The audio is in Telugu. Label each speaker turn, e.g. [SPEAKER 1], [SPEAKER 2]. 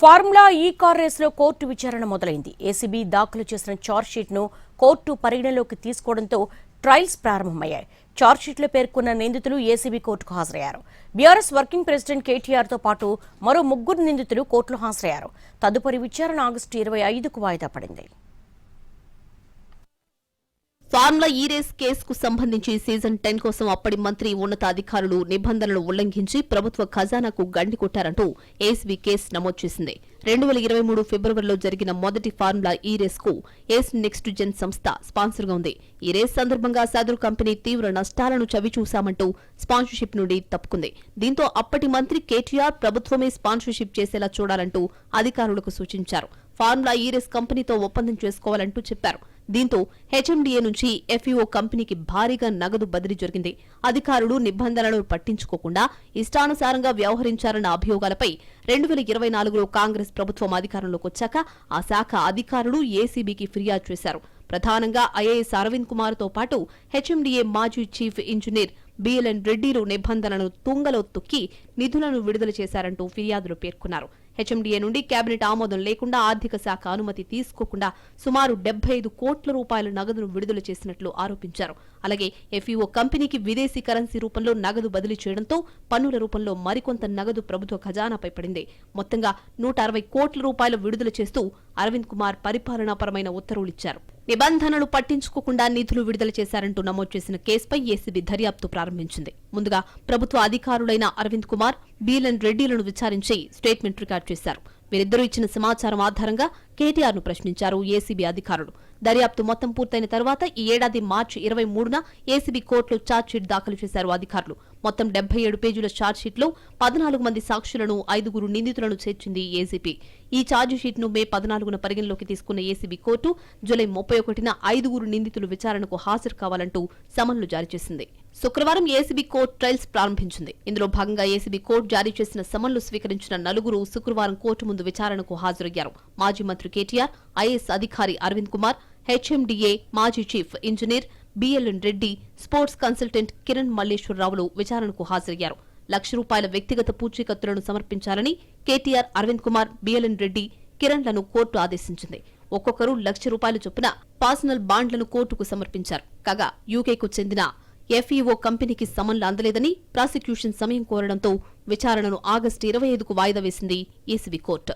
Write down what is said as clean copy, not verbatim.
[SPEAKER 1] ఫార్ములా ఈ కార్ రేసులో కోర్టు విచారణ మొదలైంది. ఏసీబీ దాఖలు చేసిన ఛార్జ్షీట్ను కోర్టు పరిగణలోకి తీసుకోవడంతో ట్రయల్స్ ప్రారంభమయ్యాయి. ఛార్జ్షీట్లో పేర్కొన్న నిందితులు ఏసీబీ కోర్టుకు హాజరయ్యారు. బీఆర్ఎస్ వర్కింగ్ ప్రెసిడెంట్ కేటీఆర్తో పాటు మరో 3 నిందితులు కోర్టులో హాజరయ్యారు. తదుపరి విచారణ ఆగస్టు 25కు వాయిదా పడింది.
[SPEAKER 2] ఫార్ములా ఈ రేస్ కేసుకు సంబంధించి సీజన్ 10 కోసం అప్పటి మంత్రి ఉన్నతాధికారులు నిబంధనలు ఉల్లంఘించి ప్రభుత్వ ఖజానాకు గండి కొట్టారంటూ ఏసీబీ కేసు నమోదు చేసింది. 2023 ఫిబ్రవరిలో జరిగిన మొదటి ఫార్ములా ఈ రేస్ కు ఏస్ నెక్స్ట్ జెన్ సంస్థ స్పాన్సర్ గా ఉంది. ఈ రేస్ సందర్భంగా సదరు కంపెనీ తీవ్ర నష్టాలను చవిచూశామంటూ స్పాన్సర్షిప్ నుండి తప్పుకుంది. దీంతో అప్పటి మంత్రి కేటీఆర్ ప్రభుత్వమే స్పాన్సర్షిప్ చేసేలా చూడాలంటూ అధికారులకు సూచించారు. ఫార్ములా ఈ రేస్ కంపెనీతో ఒప్పందం చేసుకోవాలంటూ చెప్పారు. దీంతో హెచ్ఎండీఏ నుంచి ఎఫ్ఈఓ కంపెనీకి భారీగా నగదు బదిలీ జరిగింది. అధికారులు నిబంధనలను పట్టించుకోకుండా ఇష్టానుసారంగా వ్యవహరించారన్న అభియోగాలపై 2024లో కాంగ్రెస్ ప్రభుత్వం అధికారంలోకి వచ్చాక ఆ శాఖ అధికారులు ఏసీబీకి ఫిర్యాదు చేశారు. ప్రధానంగా ఐఏఎస్ అరవింద్ కుమార్తో పాటు హెచ్ఎండీఏ మాజీ చీఫ్ ఇంజనీర్ బిఎల్ఎన్ రెడ్డిలు నిబంధనలను తుంగలో తొక్కి నిధులను విడుదల చేశారంటూ ఫిర్యాదులు పేర్కొన్నారు. హెచ్ఎండీఏ నుండి కేబినెట్ ఆమోదం లేకుండా ఆర్థిక శాఖ అనుమతి తీసుకోకుండా సుమారు 75 కోట్ల రూపాయల నగదును విడుదల చేసినట్లు ఆరోపించారు. అలాగే ఎఫ్ఈఓ కంపెనీకి విదేశీ కరెన్సీ రూపంలో నగదు బదిలీ చేయడంతో పన్నుల రూపంలో మరికొంత నగదు ప్రభుత్వ ఖజానాపై పడింది. మొత్తంగా 160 కోట్ల రూపాయలు విడుదల చేస్తూ అరవింద్ కుమార్ పరిపాలనాపరమైన ఉత్తర్వులిచ్చారు. నిబంధనలు పట్టించుకోకుండా నిధులు విడుదల చేశారంటూ నమోదు చేసిన కేసుపై ఏసీబీ దర్యాప్తు ప్రారంభించింది. ముందుగా ప్రభుత్వ అధికారులైన అరవింద్ కుమార్, బిఎల్ఎన్ రెడ్డిలను విచారించి స్టేట్మెంట్ రికార్డు చేశారు. వీరిద్దరూ ఇచ్చిన సమాచారం ఆధారంగా కేటీఆర్ను ప్రశ్నించారు ఏసీబీ అధికారులు. దర్యాప్తు మొత్తం పూర్తయిన తర్వాత ఈ ఏడాది మార్చి 23న ఏసీబీ కోర్టులో ఛార్జ్షీట్ దాఖలు చేశారు అధికారులు. మొత్తం 77 పేజీల ఛార్జ్షీట్లో 14 మంది సాక్షులను, 5 నిందితులను చేర్చింది ఏసీబీ. ఈ ఛార్జ్షీట్ను మే 14న పరిగణలోకి తీసుకున్న ఏసీబీ కోర్టు జూలై 31న 5 నిందితులు విచారణకు హాజరు కావాలంటూ సమన్లు జారీ చేసింది. శుక్రవారం ఏసీబీ కోర్టు ట్రయల్స్ ప్రారంభించింది. ఇందులో భాగంగా ఏసీబీ కోర్టు జారీ చేసిన సమన్లు స్వీకరించిన 4 శుక్రవారం కోర్టు ముందు విచారణకు హాజరయ్యారు. మాజీ మంత్రి కేటీఆర్, ఐఏఎస్ అధికారి అరవింద్ కుమార్, హెచ్ఎండీఏ మాజీ chief engineer BLN Reddy, sports consultant Kiran మల్లేశ్వరరావులు విచారణకు హాజరయ్యారు. ₹1,00,000 వ్యక్తిగత పూచీకత్తులను సమర్పించాలని కేటీఆర్, అరవింద్ కుమార్, బిఎల్ఎన్ రెడ్డి, కిరణ్లను కోర్టు ఆదేశించింది. ఒక్కొక్కరు ₹1,00,000 చొప్పున పర్సనల్ బాండ్లను కోర్టుకు సమర్పించారు. కాగా యూకేకు చెందిన ఎఫ్ఈఓ కంపెనీకి సమన్లు అందలేదని ప్రాసిక్యూషన్ సమయం కోరడంతో విచారణను ఆగస్టు 25కు వాయిదా వేసింది ఏసీబీ కోర్టు.